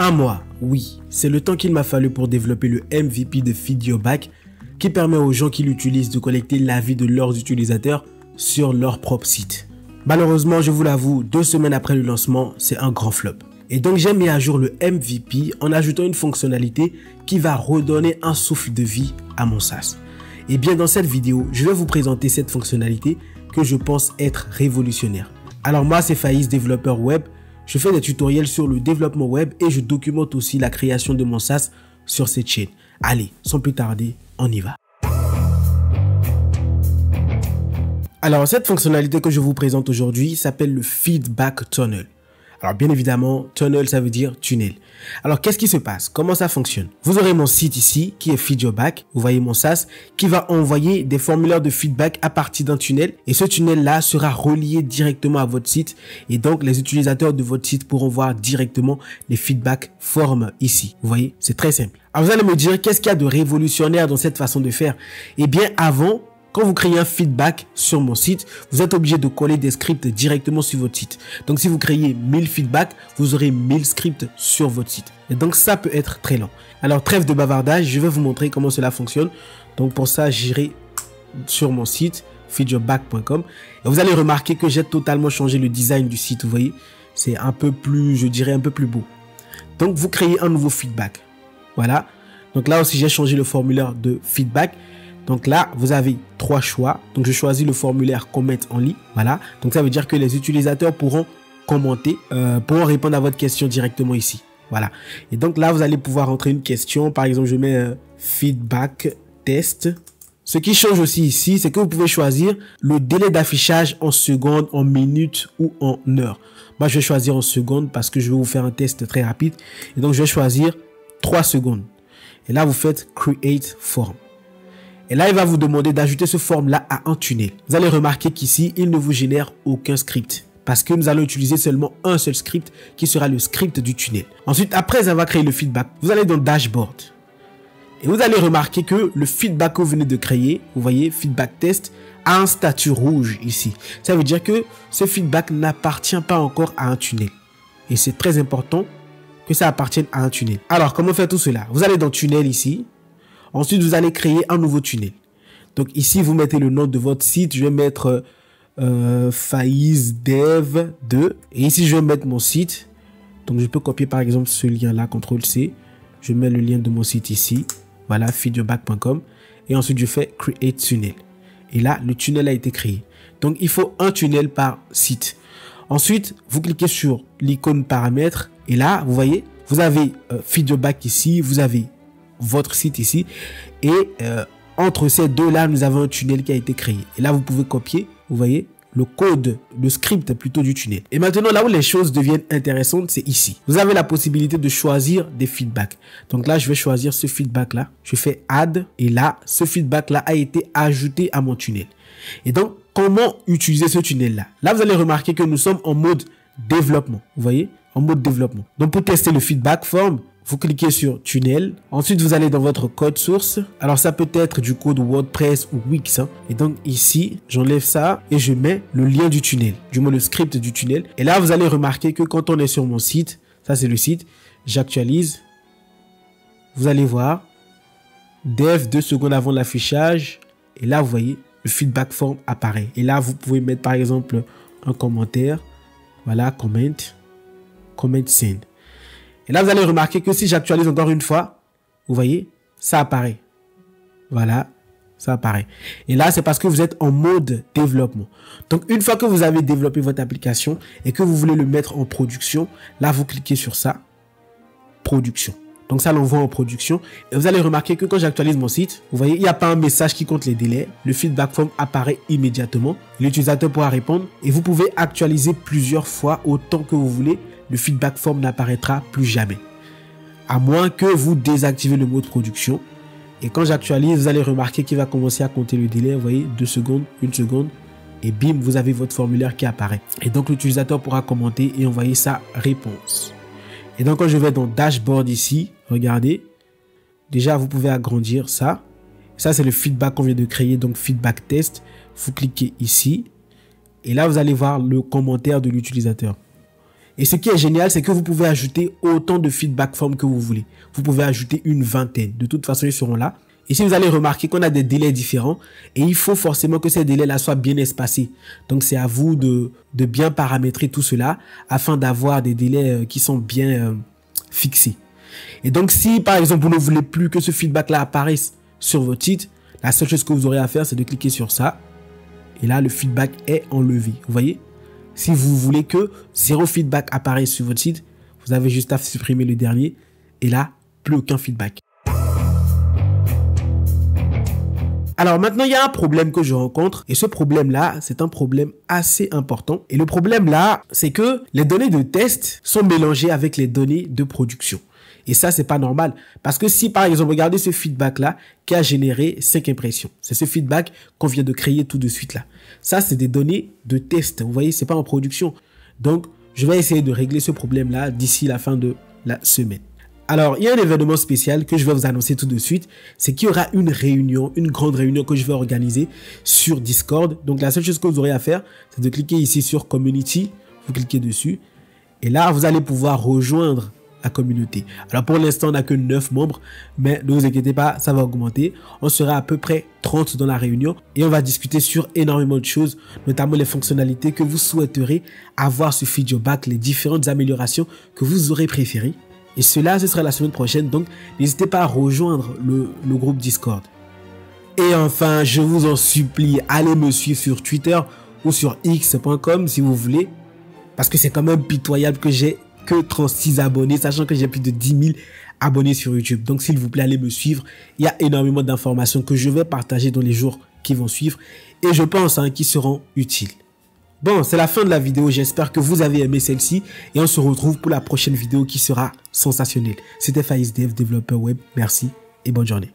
Un mois, oui, c'est le temps qu'il m'a fallu pour développer le MVP de FeedYourBack qui permet aux gens qui l'utilisent de collecter l'avis de leurs utilisateurs sur leur propre site. Malheureusement, je vous l'avoue, 2 semaines après le lancement, c'est un grand flop. Et donc j'ai mis à jour le MVP en ajoutant une fonctionnalité qui va redonner un souffle de vie à mon SaaS. Et bien dans cette vidéo, je vais vous présenter cette fonctionnalité que je pense être révolutionnaire. Alors moi c'est Faïs, développeur web. Je fais des tutoriels sur le développement web et je documente aussi la création de mon SaaS sur cette chaîne. Allez, sans plus tarder, on y va. Alors cette fonctionnalité que je vous présente aujourd'hui s'appelle le Feedback Tunnel. Alors bien évidemment, tunnel ça veut dire tunnel. Alors qu'est-ce qui se passe? Comment ça fonctionne? Vous aurez mon site ici qui est FeedYourBack, vous voyez mon SaaS, qui va envoyer des formulaires de feedback à partir d'un tunnel et ce tunnel là sera relié directement à votre site et donc les utilisateurs de votre site pourront voir directement les feedback formes ici. Vous voyez, c'est très simple. Alors vous allez me dire qu'est-ce qu'il y a de révolutionnaire dans cette façon de faire? Eh bien avant, quand vous créez un feedback sur mon site, vous êtes obligé de coller des scripts directement sur votre site. Donc si vous créez 1000 feedbacks, vous aurez 1000 scripts sur votre site. Et donc ça peut être très lent. Alors trêve de bavardage, je vais vous montrer comment cela fonctionne. Donc pour ça, j'irai sur mon site feedyourback.com et vous allez remarquer que j'ai totalement changé le design du site. Vous voyez, c'est un peu plus, je dirais un peu plus beau. Donc vous créez un nouveau feedback. Voilà. Donc là aussi, j'ai changé le formulaire de feedback. Donc là, vous avez 3 choix. Donc je choisis le formulaire Comment Only. Voilà. Donc ça veut dire que les utilisateurs pourront commenter, pourront répondre à votre question directement ici. Voilà. Et donc là, vous allez pouvoir entrer une question. Par exemple, je mets feedback test. Ce qui change aussi ici, c'est que vous pouvez choisir le délai d'affichage en secondes, en minutes ou en heures. Moi, je vais choisir en secondes parce que je vais vous faire un test très rapide. Et donc, je vais choisir 3 secondes. Et là, vous faites Create Form. Et là, il va vous demander d'ajouter ce forme-là à un tunnel. Vous allez remarquer qu'ici, il ne vous génère aucun script. Parce que nous allons utiliser seulement un seul script qui sera le script du tunnel. Ensuite, après avoir créé le feedback, vous allez dans Dashboard. Et vous allez remarquer que le feedback que vous venez de créer, vous voyez, feedback test, a un statut rouge ici. Ça veut dire que ce feedback n'appartient pas encore à un tunnel. Et c'est très important que ça appartienne à un tunnel. Alors, comment faire tout cela? Vous allez dans Tunnel ici. Ensuite, vous allez créer un nouveau tunnel. Donc ici, vous mettez le nom de votre site. Je vais mettre Faïs Dev 2. Et ici, je vais mettre mon site. Donc je peux copier par exemple ce lien-là, CTRL-C. Je mets le lien de mon site ici. Voilà, feedyourback.com. Et ensuite, je fais Create Tunnel. Et là, le tunnel a été créé. Donc il faut un tunnel par site. Ensuite, vous cliquez sur l'icône paramètres. Et là, vous voyez, vous avez FeedYourBack ici. Vous avez votre site ici et entre ces deux là nous avons un tunnel qui a été créé et là vous pouvez copier, vous voyez, le code, le script plutôt du tunnel. Et maintenant là où les choses deviennent intéressantes, c'est ici. Vous avez la possibilité de choisir des feedbacks. Donc là je vais choisir ce feedback là, je fais add et là ce feedback là a été ajouté à mon tunnel. Et donc comment utiliser ce tunnel là? Là vous allez remarquer que nous sommes en mode développement, vous voyez, en mode développement. Donc pour tester le feedback form, vous cliquez sur tunnel. Ensuite, vous allez dans votre code source. Alors, ça peut être du code WordPress ou Wix. Hein. Et donc, ici, j'enlève ça et je mets le lien du tunnel, du moins le script du tunnel. Et là, vous allez remarquer que quand on est sur mon site, ça c'est le site, j'actualise. Vous allez voir, dev 2 secondes avant l'affichage. Et là, vous voyez, le feedback form apparaît. Et là, vous pouvez mettre par exemple un commentaire. Voilà, comment send. Et là, vous allez remarquer que si j'actualise encore une fois, vous voyez, ça apparaît. Voilà, ça apparaît. Et là, c'est parce que vous êtes en mode développement. Donc, une fois que vous avez développé votre application et que vous voulez le mettre en production, là, vous cliquez sur ça, production. Donc, ça l'envoie en production. Et vous allez remarquer que quand j'actualise mon site, vous voyez, il n'y a pas un message qui compte les délais. Le feedback form apparaît immédiatement. L'utilisateur pourra répondre et vous pouvez actualiser plusieurs fois autant que vous voulez. Le feedback form n'apparaîtra plus jamais. À moins que vous désactivez le mode production. Et quand j'actualise, vous allez remarquer qu'il va commencer à compter le délai. Vous voyez, 2 secondes, 1 seconde. Et bim, vous avez votre formulaire qui apparaît. Et donc, l'utilisateur pourra commenter et envoyer sa réponse. Et donc, quand je vais dans Dashboard ici, regardez. Déjà, vous pouvez agrandir ça. Ça, c'est le feedback qu'on vient de créer. Donc, feedback test. Vous cliquez ici. Et là, vous allez voir le commentaire de l'utilisateur. Et ce qui est génial, c'est que vous pouvez ajouter autant de feedback forms que vous voulez. Vous pouvez ajouter une vingtaine. De toute façon, ils seront là. Ici, vous allez remarquer qu'on a des délais différents et il faut forcément que ces délais-là soient bien espacés. Donc, c'est à vous de bien paramétrer tout cela afin d'avoir des délais qui sont bien fixés. Et donc, si par exemple, vous ne voulez plus que ce feedback-là apparaisse sur votre site, la seule chose que vous aurez à faire, c'est de cliquer sur ça. Et là, le feedback est enlevé. Vous voyez? Si vous voulez que 0 feedback apparaisse sur votre site, vous avez juste à supprimer le dernier. Et là, plus aucun feedback. Alors maintenant, il y a un problème que je rencontre. Et ce problème-là, c'est un problème assez important. Et le problème-là, c'est que les données de test sont mélangées avec les données de production. Et ça, c'est pas normal. Parce que si, par exemple, regardez ce feedback-là qui a généré 5 impressions. C'est ce feedback qu'on vient de créer tout de suite là. Ça, c'est des données de test. Vous voyez, c'est pas en production. Donc, je vais essayer de régler ce problème-là d'ici la fin de la semaine. Alors, il y a un événement spécial que je vais vous annoncer tout de suite. C'est qu'il y aura une réunion, une grande réunion que je vais organiser sur Discord. Donc, la seule chose que vous aurez à faire, c'est de cliquer ici sur Community. Vous cliquez dessus. Et là, vous allez pouvoir rejoindre la communauté. Alors pour l'instant, on n'a que 9 membres, mais ne vous inquiétez pas, ça va augmenter. On sera à peu près 30 dans la réunion et on va discuter sur énormément de choses, notamment les fonctionnalités que vous souhaiterez avoir sur Feedyourback, les différentes améliorations que vous aurez préférées. Et cela, ce sera la semaine prochaine, donc n'hésitez pas à rejoindre le groupe Discord. Et enfin, je vous en supplie, allez me suivre sur Twitter ou sur x.com si vous voulez, parce que c'est quand même pitoyable que j'ai que 36 abonnés, sachant que j'ai plus de 10 000 abonnés sur YouTube. Donc, s'il vous plaît, allez me suivre. Il y a énormément d'informations que je vais partager dans les jours qui vont suivre et je pense qu'ils seront utiles. Bon, c'est la fin de la vidéo. J'espère que vous avez aimé celle-ci et on se retrouve pour la prochaine vidéo qui sera sensationnelle. C'était FaizDev, développeur web. Merci et bonne journée.